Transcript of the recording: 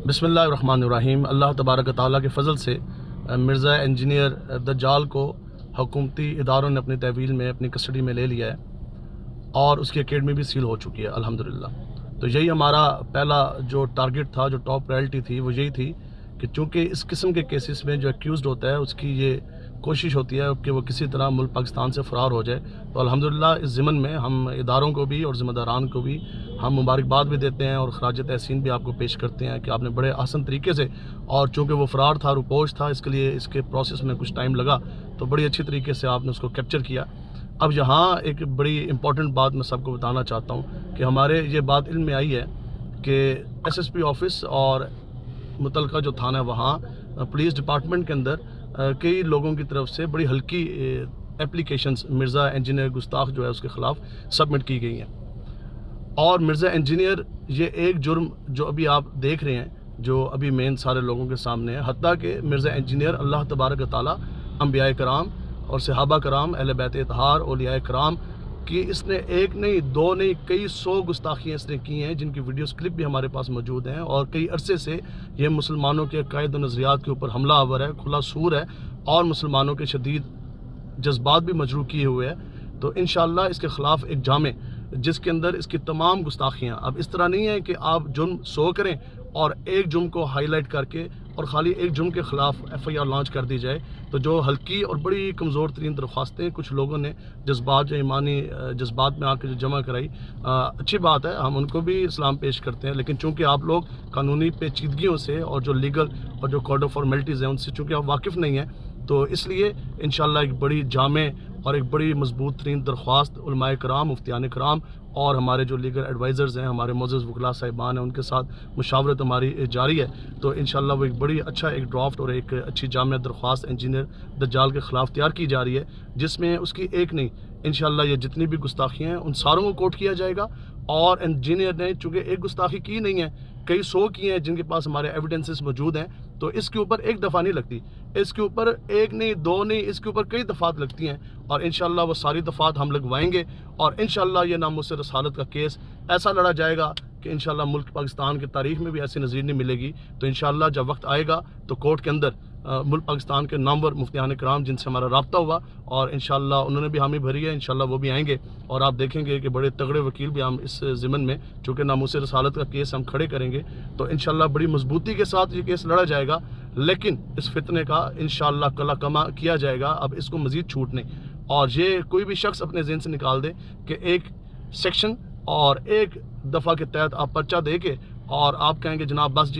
बिस्मिल्लाहिर्रहमानिर्रहीम। अल्लाह तबारक ताला के फ़ज़ल से मिर्ज़ा इंजीनियर दज्जाल को हुकूमती इदारों ने अपनी तहवील में अपनी कस्टडी में ले लिया है और उसकी एकेडमी भी सील हो चुकी है अल्हम्दुलिल्लाह। तो यही हमारा पहला जो टारगेट था, जो टॉप प्रायोरिटी थी, वो यही थी कि चूँकि इस किस्म के केसेस में जो एक्यूज़ड होता है उसकी ये कोशिश होती है कि वो किसी तरह मुल्क पाकिस्तान से फ़रार हो जाए। तो अल्हम्दुलिल्लाह इस ज़िमन में हम इदारों को भी और ज़िम्मेदारान को भी हम मुबारकबाद भी देते हैं और खराज तहसीन भी आपको पेश करते हैं कि आपने बड़े आसान तरीके से, और चूँकि वो फ़रार था, रुपोश था, इसके लिए इसके प्रोसेस में कुछ टाइम लगा, तो बड़ी अच्छी तरीके से आपने उसको कैप्चर किया। अब यहाँ एक बड़ी इंपॉर्टेंट बात मैं सबको बताना चाहता हूँ कि हमारे ये बात इल्म में आई है कि SSP ऑफिस और मुतलका जो थाना है वहाँ पुलिस डिपार्टमेंट के अंदर कई लोगों की तरफ से बड़ी हल्की एप्लीकेशंस मिर्ज़ा इंजीनियर गुस्ताख जो है उसके ख़िलाफ़ सबमिट की गई हैं। और मिर्ज़ा इंजीनियर ये एक जुर्म जो अभी आप देख रहे हैं, जो अभी मेन सारे लोगों के सामने है, हत्ता कि मिर्ज़ा इंजीनियर अल्लाह तबारक ताला अंबिया कराम और सहाबा कराम, अहले बैत इत्तहार, औलिया कराम कि इसने एक नहीं, दो नहीं, कई 100 गुस्ताखियाँ इसने की हैं, जिनकी वीडियोस क्लिप भी हमारे पास मौजूद हैं। और कई अरसे से ये मुसलमानों के अकायद व नज़रियात के ऊपर हमला आवर है, खुला सूर है और मुसलमानों के शदीद जज्बात भी मजरू किए हुए हैं। तो इंशाअल्लाह इसके ख़िलाफ़ एक जामे जिसके अंदर इसकी तमाम गुस्ताखियाँ, अब इस तरह नहीं है कि आप जुर्म 100 करें और एक जुर्म को हाईलाइट करके और ख़ाली एक जुर्म के ख़िलाफ़ FIR लॉन्च कर दी जाए। तो जो हल्की और बड़ी कमज़ोर तरीन दरख्वास्तें कुछ लोगों ने जज्बात, जो ईमानी जज्बात में आकर जो जमा कराई, अच्छी बात है, हम उनको भी इस्लाम पेश करते हैं। लेकिन चूँकि आप लोग कानूनी पेचीदगियों से और जो लीगल और जो कोड ऑफ फॉर्मेलिटीज़ हैं उनसे चूँकि आप वाकिफ़ नहीं हैं, तो इसलिए इंशाअल्लाह एक बड़ी जामे और एक बड़ी मजबूत तरीन दरख्वास्त उलमाए कराम, मुफ्तियान कराम और हमारे जो लीगल एडवाइज़र्स हैं, हमारे मोअज़्ज़ज़ वकला साहिबान हैं, उनके साथ मुशावरत हमारी जारी है। तो इंशाअल्लाह वो एक बड़ी अच्छा एक ड्राफ्ट और एक अच्छी जामे दरख्वास्त इंजीनियर दज्जाल के ख़िलाफ़ तैयार की जा रही है, जिसमें उसकी एक नहीं, इंशाअल्लाह ये जितनी भी गुस्ताखियाँ हैं उन सारों को कोट किया जाएगा। और इंजीनियर ने चूँकि एक गुस्ताखी की नहीं है, कई 100 की हैं जिनके पास हमारे एविडेंसेस मौजूद हैं, तो इसके ऊपर एक दफ़ा नहीं लगती, इसके ऊपर एक नहीं, दो नहीं, इसके ऊपर कई दफ़ात लगती हैं। और इंशाअल्लाह वो सारी दफ़ात हम लगवाएंगे और इंशाअल्लाह ये नामुस रसालत का केस ऐसा लड़ा जाएगा कि इंशाअल्लाह मुल्क पाकिस्तान की तारीख़ में भी ऐसी नज़ीर नहीं मिलेगी। तो इंशाअल्लाह जब वक्त आएगा तो कोर्ट के अंदर मुल्क पाकिस्तान के नामवर मुफ्तियान कराम जिनसे हमारा रब्ता हुआ और इंशाअल्लाह उन्होंने भी हामी भरी है, इंशाअल्लाह वो भी आएंगे और आप देखेंगे कि बड़े तगड़े वकील भी हम इस ज़िमन में, चूँकि नामुस रसालत का केस हम खड़े करेंगे, तो इंशाअल्लाह बड़ी मजबूती के साथ ये केस लड़ा जाएगा। लेकिन इस फितने का इंशाअल्लाह कला कमा किया जाएगा, अब इसको मज़ीद छूट नहीं। और ये कोई भी शख्स अपने ज़हन से निकाल दे कि एक सेक्शन और एक दफ़ा के तहत आप पर्चा दे के और आप कहेंगे जनाब बस जी